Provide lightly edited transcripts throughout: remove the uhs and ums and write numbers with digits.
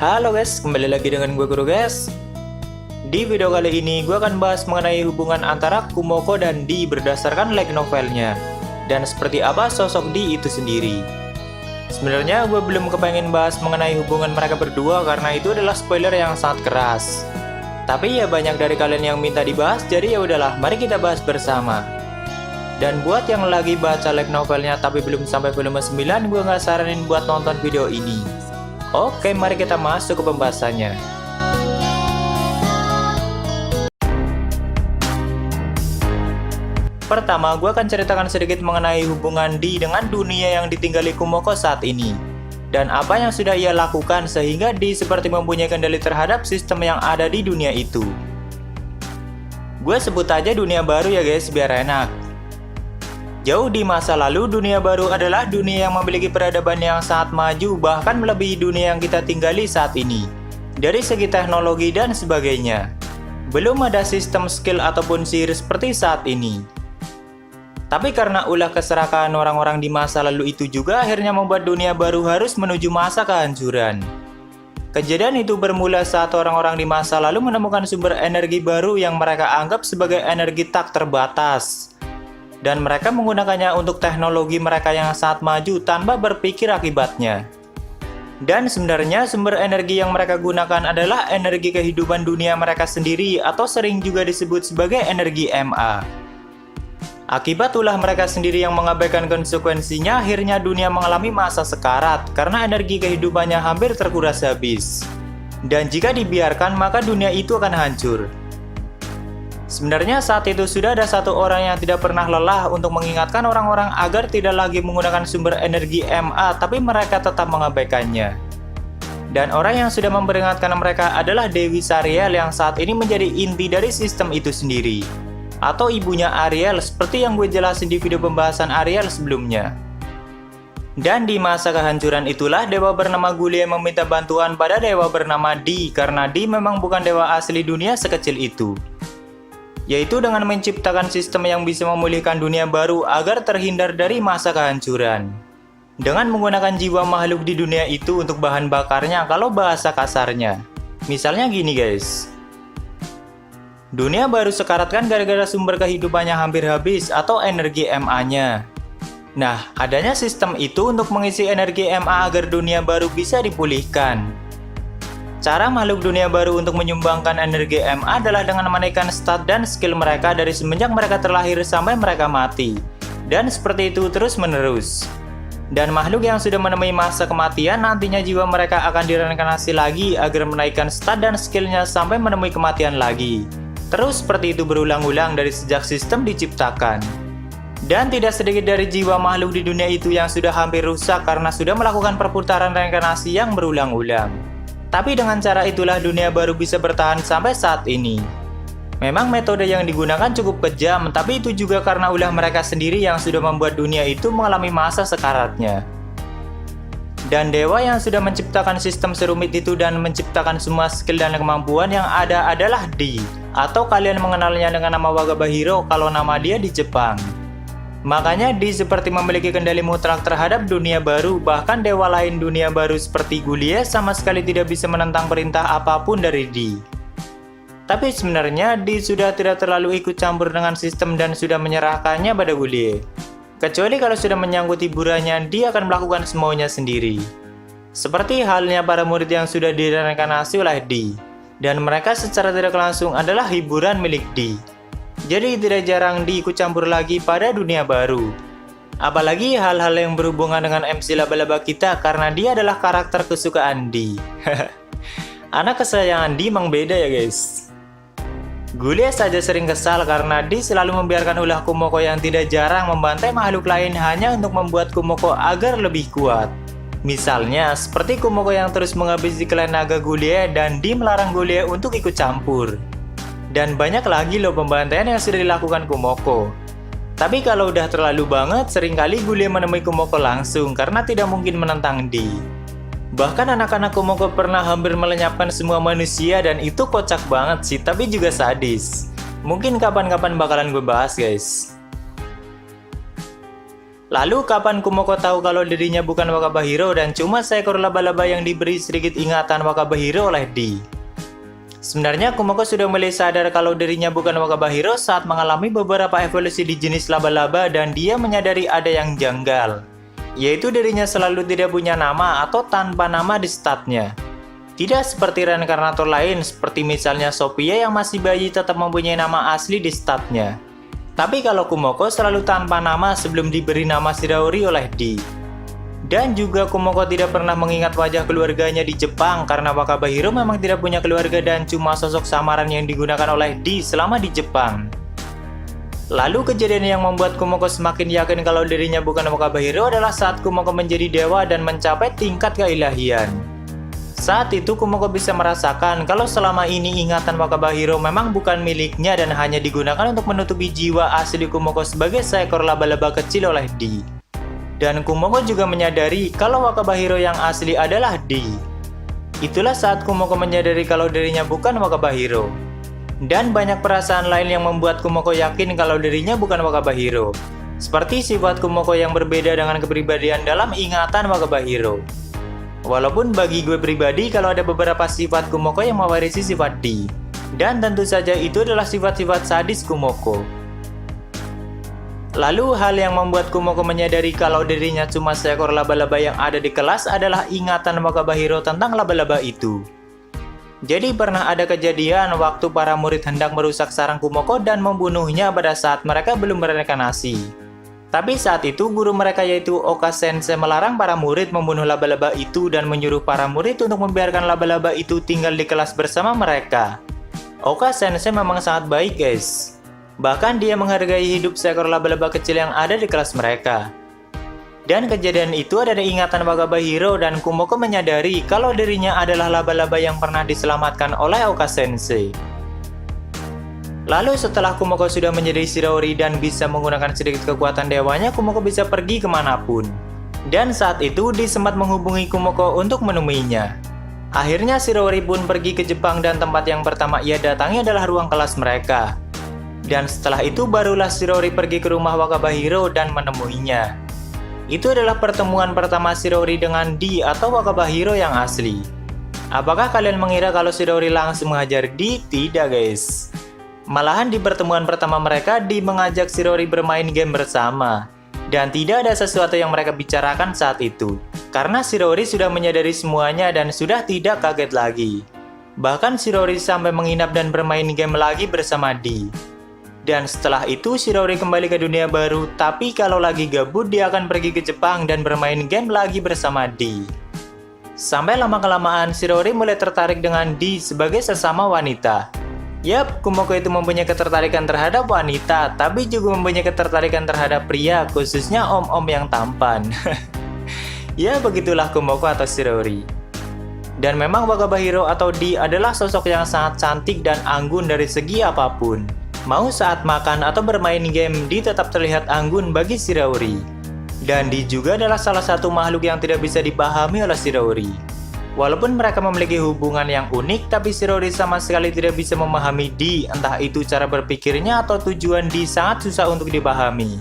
Halo guys, kembali lagi dengan gue Guru guys. Di video kali ini gue akan bahas mengenai hubungan antara Kumoko dan Dee berdasarkan light novelnya, dan seperti apa sosok Dee itu sendiri. Sebenarnya gue belum kepengen bahas mengenai hubungan mereka berdua karena itu adalah spoiler yang sangat keras. Tapi ya banyak dari kalian yang minta dibahas, jadi ya udahlah, mari kita bahas bersama. Dan buat yang lagi baca light novelnya tapi belum sampai volume 9, gue nggak saranin buat nonton video ini. Oke, mari kita masuk ke pembahasannya. Pertama, gue akan ceritakan sedikit mengenai hubungan Dee dengan dunia yang ditinggali Kumoko saat ini. Dan apa yang sudah ia lakukan sehingga Dee seperti mempunyai kendali terhadap sistem yang ada di dunia itu. Gue sebut aja dunia baru ya guys, biar enak. Jauh di masa lalu, dunia baru adalah dunia yang memiliki peradaban yang sangat maju, bahkan melebihi dunia yang kita tinggali saat ini. Dari segi teknologi dan sebagainya. Belum ada sistem skill ataupun sihir seperti saat ini. Tapi karena ulah keserakahan orang-orang di masa lalu itu juga akhirnya membuat dunia baru harus menuju masa kehancuran. Kejadian itu bermula saat orang-orang di masa lalu menemukan sumber energi baru yang mereka anggap sebagai energi tak terbatas. Dan mereka menggunakannya untuk teknologi mereka yang sangat maju tanpa berpikir akibatnya. Dan sebenarnya sumber energi yang mereka gunakan adalah energi kehidupan dunia mereka sendiri atau sering juga disebut sebagai energi MA. Akibat ulah mereka sendiri yang mengabaikan konsekuensinya, akhirnya dunia mengalami masa sekarat karena energi kehidupannya hampir terkuras habis. Dan jika dibiarkan, maka dunia itu akan hancur. Sebenarnya saat itu sudah ada satu orang yang tidak pernah lelah untuk mengingatkan orang-orang agar tidak lagi menggunakan sumber energi MA, tapi mereka tetap mengabaikannya. Dan orang yang sudah memperingatkan mereka adalah Dewi Sariel yang saat ini menjadi inti dari sistem itu sendiri. Atau ibunya Ariel, seperti yang gue jelasin di video pembahasan Ariel sebelumnya. Dan di masa kehancuran itulah dewa bernama Gulia meminta bantuan pada dewa bernama Dee, karena Dee memang bukan dewa asli dunia sekecil itu. Yaitu dengan menciptakan sistem yang bisa memulihkan dunia baru agar terhindar dari masa kehancuran. Dengan menggunakan jiwa makhluk di dunia itu untuk bahan bakarnya kalau bahasa kasarnya. Misalnya gini guys. Dunia baru sekarat kan gara-gara sumber kehidupannya hampir habis atau energi MA-nya. Nah, adanya sistem itu untuk mengisi energi MA agar dunia baru bisa dipulihkan. Cara makhluk dunia baru untuk menyumbangkan energi MA adalah dengan menaikkan stat dan skill mereka dari semenjak mereka terlahir sampai mereka mati. Dan seperti itu terus menerus. Dan makhluk yang sudah menemui masa kematian nantinya jiwa mereka akan direinkarnasi lagi agar menaikkan stat dan skillnya sampai menemui kematian lagi. Terus seperti itu berulang-ulang dari sejak sistem diciptakan. Dan tidak sedikit dari jiwa makhluk di dunia itu yang sudah hampir rusak karena sudah melakukan perputaran reinkarnasi yang berulang-ulang. Tapi dengan cara itulah dunia baru bisa bertahan sampai saat ini. Memang metode yang digunakan cukup kejam, tapi itu juga karena ulah mereka sendiri yang sudah membuat dunia itu mengalami masa sekaratnya. Dan dewa yang sudah menciptakan sistem serumit itu dan menciptakan semua skill dan kemampuan yang ada adalah Dee, atau kalian mengenalnya dengan nama Wagabahiro kalau nama dia di Jepang. Makanya Dee seperti memiliki kendali mutlak terhadap dunia baru, bahkan dewa lain dunia baru seperti Gulia sama sekali tidak bisa menentang perintah apapun dari Dee. Tapi sebenarnya Dee sudah tidak terlalu ikut campur dengan sistem dan sudah menyerahkannya pada Gulia. Kecuali kalau sudah menyangkut hiburannya, dia akan melakukan semuanya sendiri. Seperti halnya para murid yang sudah direinkarnasi oleh Dee. Dan mereka secara tidak langsung adalah hiburan milik Dee. Jadi tidak jarang Dee ikut campur lagi pada dunia baru. Apalagi hal-hal yang berhubungan dengan MC laba-laba kita karena dia adalah karakter kesukaan Dee. Anak kesayangan Dee memang beda ya guys. Gulia saja sering kesal karena Dee selalu membiarkan ulah Kumoko yang tidak jarang membantai makhluk lain hanya untuk membuat Kumoko agar lebih kuat. Misalnya, seperti Kumoko yang terus menghabisi klan naga Gulia dan Dee melarang Gulia untuk ikut campur. Dan banyak lagi loh pembantaian yang sudah dilakukan Kumoko. Tapi kalau udah terlalu banget, seringkali Gulia menemui Kumoko langsung karena tidak mungkin menentang Dee. Bahkan anak-anak Kumoko pernah hampir melenyapkan semua manusia dan itu kocak banget sih, tapi juga sadis. Mungkin kapan-kapan bakalan gue bahas guys. Lalu kapan Kumoko tahu kalau dirinya bukan Wakabahiro dan cuma seekor laba-laba yang diberi sedikit ingatan Wakabahiro oleh D? Sebenarnya Kumoko sudah mulai sadar kalau dirinya bukan Wakabahiro saat mengalami beberapa evolusi di jenis laba-laba dan dia menyadari ada yang janggal, yaitu dirinya selalu tidak punya nama atau tanpa nama di statnya. Tidak seperti reinkarnator lain seperti misalnya Sophia yang masih bayi tetap mempunyai nama asli di statnya. Tapi kalau Kumoko selalu tanpa nama sebelum diberi nama Shiraori oleh D. Dan juga Kumoko tidak pernah mengingat wajah keluarganya di Jepang karena Wakabahiro memang tidak punya keluarga dan cuma sosok samaran yang digunakan oleh D selama di Jepang. Lalu kejadian yang membuat Kumoko semakin yakin kalau dirinya bukan Wakabahiro adalah saat Kumoko menjadi dewa dan mencapai tingkat keilahian. Saat itu Kumoko bisa merasakan kalau selama ini ingatan Wakabahiro memang bukan miliknya dan hanya digunakan untuk menutupi jiwa asli Kumoko sebagai seekor laba-laba kecil oleh D. Dan Kumoko juga menyadari kalau Wakabahiro yang asli adalah D. Itulah saat Kumoko menyadari kalau dirinya bukan Wakabahiro. Dan banyak perasaan lain yang membuat Kumoko yakin kalau dirinya bukan Wakabahiro. Seperti sifat Kumoko yang berbeda dengan kepribadian dalam ingatan Wakabahiro. Walaupun bagi gue pribadi kalau ada beberapa sifat Kumoko yang mewarisi sifat D. Dan tentu saja itu adalah sifat-sifat sadis Kumoko. Lalu hal yang membuat Kumoko menyadari kalau dirinya cuma seekor laba-laba yang ada di kelas adalah ingatan Wakabahiro tentang laba-laba itu. Jadi pernah ada kejadian waktu para murid hendak merusak sarang Kumoko dan membunuhnya pada saat mereka belum bereinkarnasi. Tapi saat itu guru mereka yaitu Oka Sensei melarang para murid membunuh laba-laba itu dan menyuruh para murid untuk membiarkan laba-laba itu tinggal di kelas bersama mereka. Oka Sensei memang sangat baik guys. Bahkan dia menghargai hidup seekor laba-laba kecil yang ada di kelas mereka. Dan kejadian itu ada di ingatan Wakabahiro dan Kumoko menyadari kalau dirinya adalah laba-laba yang pernah diselamatkan oleh Oka Sensei. Lalu setelah Kumoko sudah menjadi Shiraori dan bisa menggunakan sedikit kekuatan dewanya, Kumoko bisa pergi kemanapun. Dan saat itu D sempat menghubungi Kumoko untuk menemuinya. Akhirnya Shiraori pun pergi ke Jepang dan tempat yang pertama ia datangi adalah ruang kelas mereka. Dan setelah itu barulah Shiraori pergi ke rumah Wakabahiro dan menemuinya. Itu adalah pertemuan pertama Shiraori dengan D atau Wakabahiro yang asli. Apakah kalian mengira kalau Shiraori langsung menghajar D? Tidak guys. Malahan di pertemuan pertama mereka, D mengajak Shiraori bermain game bersama. Dan tidak ada sesuatu yang mereka bicarakan saat itu. Karena Shiraori sudah menyadari semuanya dan sudah tidak kaget lagi. Bahkan Shiraori sampai menginap dan bermain game lagi bersama D. Dan setelah itu Shiraori kembali ke dunia baru, tapi kalau lagi gabut dia akan pergi ke Jepang dan bermain game lagi bersama D. Sampai lama-kelamaan Shiraori mulai tertarik dengan D sebagai sesama wanita. Yap, Kumoko itu mempunyai ketertarikan terhadap wanita, tapi juga mempunyai ketertarikan terhadap pria, khususnya om-om yang tampan. Ya, begitulah Kumoko atau Shiraori. Dan memang Wakabahiro atau D adalah sosok yang sangat cantik dan anggun dari segi apapun. Mau saat makan atau bermain game, D tetap terlihat anggun bagi Shiraori. Dan D juga adalah salah satu makhluk yang tidak bisa dipahami oleh Shiraori. Walaupun mereka memiliki hubungan yang unik, tapi Shiraori sama sekali tidak bisa memahami D, entah itu cara berpikirnya atau tujuan D sangat susah untuk dipahami.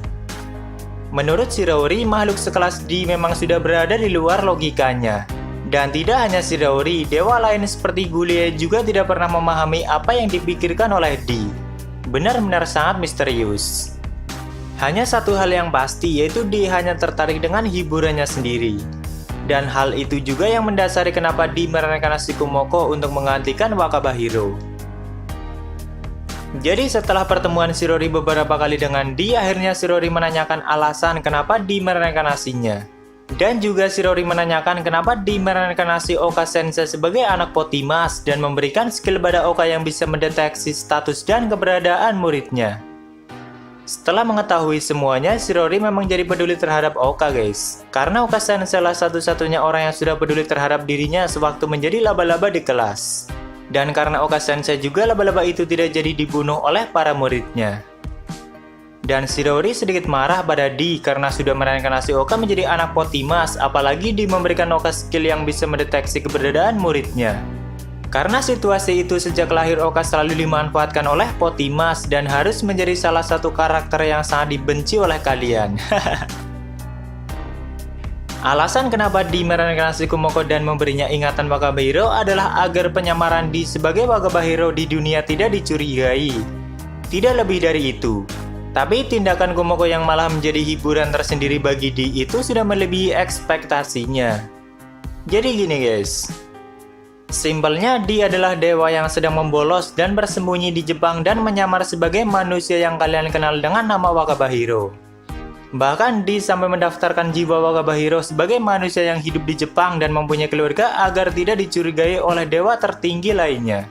Menurut Shiraori, makhluk sekelas D memang sudah berada di luar logikanya. Dan tidak hanya Shiraori, dewa lain seperti Gulie juga tidak pernah memahami apa yang dipikirkan oleh D. Benar-benar sangat misterius. Hanya satu hal yang pasti, yaitu D hanya tertarik dengan hiburannya sendiri. Dan hal itu juga yang mendasari kenapa D mereinkarnasi Kumoko untuk menggantikan Wakabahiro. Jadi setelah pertemuan Shiraori beberapa kali dengan D, akhirnya Shiraori menanyakan alasan kenapa D mereinkarnasinya. Dan juga Shiraori menanyakan kenapa D mereinkarnasi Oka Sensei sebagai anak Potimas dan memberikan skill pada Oka yang bisa mendeteksi status dan keberadaan muridnya. Setelah mengetahui semuanya, Shiraori memang jadi peduli terhadap Oka guys. Karena Oka Sensei adalah satu-satunya orang yang sudah peduli terhadap dirinya sewaktu menjadi laba-laba di kelas. Dan karena Oka Sensei juga laba-laba itu tidak jadi dibunuh oleh para muridnya. Dan Shiraori sedikit marah pada D karena sudah mereinkarnasi Oka menjadi anak Potimas, apalagi D memberikan Oka skill yang bisa mendeteksi keberadaan muridnya. Karena situasi itu sejak lahir Oka selalu dimanfaatkan oleh Potimas dan harus menjadi salah satu karakter yang sangat dibenci oleh kalian. Alasan kenapa Di mereinkarnasi Kumoko dan memberinya ingatan Wakabahiro adalah agar penyamaran Di sebagai Wakabahiro di dunia tidak dicurigai. Tidak lebih dari itu. Tapi tindakan Kumoko yang malah menjadi hiburan tersendiri bagi Di itu sudah melebihi ekspektasinya. Jadi gini guys. Simpelnya Di adalah dewa yang sedang membolos dan bersembunyi di Jepang dan menyamar sebagai manusia yang kalian kenal dengan nama Wakabahiro. Bahkan Di sampai mendaftarkan jiwa Wakabahiro sebagai manusia yang hidup di Jepang dan mempunyai keluarga agar tidak dicurigai oleh dewa tertinggi lainnya.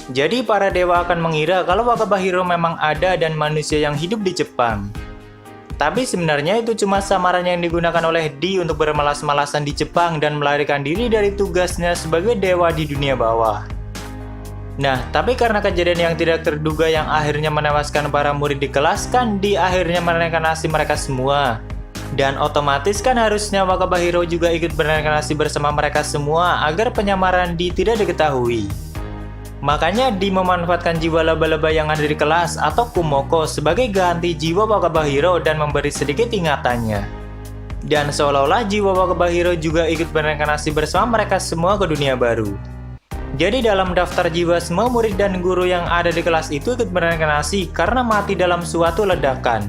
Jadi para dewa akan mengira kalau Wakabahiro memang ada dan manusia yang hidup di Jepang. Tapi sebenarnya itu cuma samaran yang digunakan oleh Di untuk bermalas-malasan di Jepang dan melarikan diri dari tugasnya sebagai dewa di dunia bawah. Nah, tapi karena kejadian yang tidak terduga yang akhirnya menewaskan para murid di kelas, kan Di akhirnya mereinkarnasi mereka semua. Dan otomatis kan harusnya Wakabahiro juga ikut bereinkarnasi bersama mereka semua agar penyamaran Di tidak diketahui. Makanya Di memanfaatkan jiwa laba-laba yang ada di kelas atau Kumoko sebagai ganti jiwa Wakabahiro dan memberi sedikit ingatannya. Dan seolah-olah jiwa Wakabahiro juga ikut bereinkarnasi bersama mereka semua ke dunia baru. Jadi dalam daftar jiwa semua murid dan guru yang ada di kelas itu ikut bereinkarnasi karena mati dalam suatu ledakan.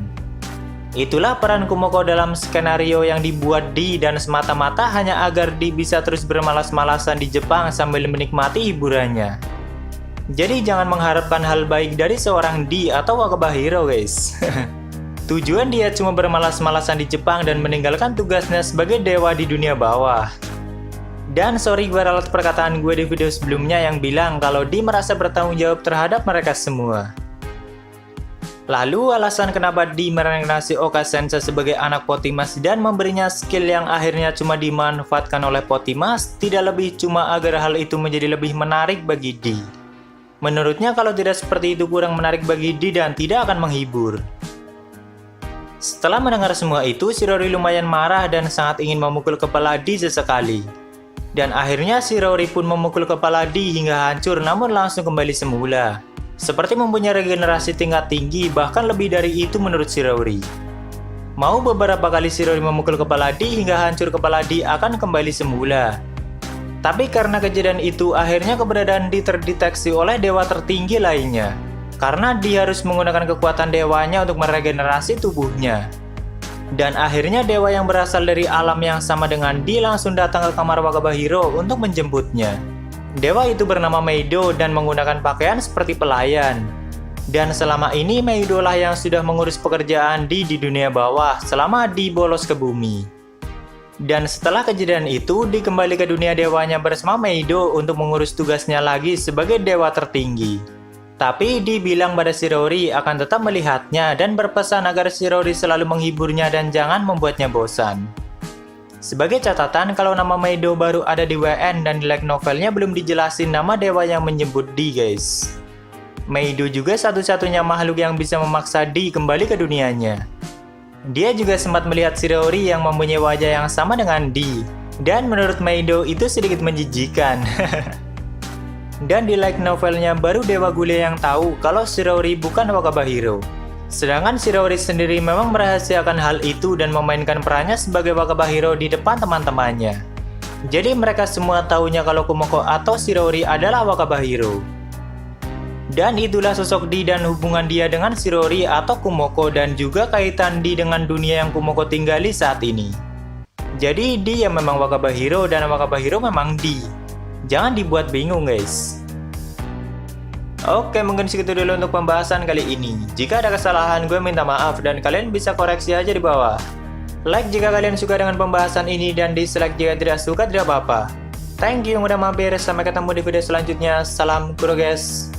Itulah peran Kumoko dalam skenario yang dibuat Di dan semata-mata hanya agar Di bisa terus bermalas-malasan di Jepang sambil menikmati hiburannya. Jadi jangan mengharapkan hal baik dari seorang Di atau Wakabahiro guys. Tujuan dia cuma bermalas-malasan di Jepang dan meninggalkan tugasnya sebagai dewa di dunia bawah. Dan sorry gue ralat perkataan gue di video sebelumnya yang bilang kalau Di merasa bertanggung jawab terhadap mereka semua. Lalu alasan kenapa Di mereinkarnasi Oka Sensei sebagai anak Potimas dan memberinya skill yang akhirnya cuma dimanfaatkan oleh Potimas tidak lebih cuma agar hal itu menjadi lebih menarik bagi Di. Menurutnya kalau tidak seperti itu kurang menarik bagi Di dan tidak akan menghibur. Setelah mendengar semua itu, Shirori lumayan marah dan sangat ingin memukul kepala Di sesekali. Dan akhirnya Shirori pun memukul kepala Di hingga hancur namun langsung kembali semula. Seperti mempunyai regenerasi tingkat tinggi, bahkan lebih dari itu menurut Shirori. Mau beberapa kali Shirori memukul kepala Di hingga hancur kepala Di akan kembali semula. Tapi karena kejadian itu akhirnya keberadaan Di terdeteksi oleh dewa tertinggi lainnya. Karena Di harus menggunakan kekuatan dewanya untuk meregenerasi tubuhnya. Dan akhirnya dewa yang berasal dari alam yang sama dengan Di langsung datang ke kamar Wakabahiro untuk menjemputnya. Dewa itu bernama Meido dan menggunakan pakaian seperti pelayan. Dan selama ini Meido lah yang sudah mengurus pekerjaan Di dunia bawah selama Di bolos ke bumi. Dan setelah kejadian itu Di kembali ke dunia dewanya bersama Meido untuk mengurus tugasnya lagi sebagai dewa tertinggi. Tapi Di bilang pada Shirori akan tetap melihatnya dan berpesan agar Shirori selalu menghiburnya dan jangan membuatnya bosan. Sebagai catatan, kalau nama Meido baru ada di WN dan di light novelnya belum dijelasin nama dewa yang menjemput Di guys. Meido juga satu-satunya makhluk yang bisa memaksa Di kembali ke dunianya. Dia juga sempat melihat Shirori yang mempunyai wajah yang sama dengan Di. Dan menurut Meido itu sedikit menjijikan. Dan di light novelnya baru Dewa Gule yang tahu kalau Shirori bukan Wakabahiro. Sedangkan Shirori sendiri memang merahasiakan hal itu dan memainkan perannya sebagai Wakabahiro di depan teman-temannya. Jadi mereka semua tahunya kalau Kumoko atau Shirori adalah Wakabahiro. Dan itulah sosok Di dan hubungan dia dengan Shirori atau Kumoko dan juga kaitan Di dengan dunia yang Kumoko tinggali saat ini. Jadi Di yang memang Wakabahiro dan Wakabahiro memang Di. Jangan dibuat bingung guys. Oke, mungkin segitu dulu untuk pembahasan kali ini. Jika ada kesalahan gue minta maaf dan kalian bisa koreksi aja di bawah. Like jika kalian suka dengan pembahasan ini dan dislike jika tidak suka tidak apa-apa. Thank you yang udah mampir, sampai ketemu di video selanjutnya. Salam Kuro guys.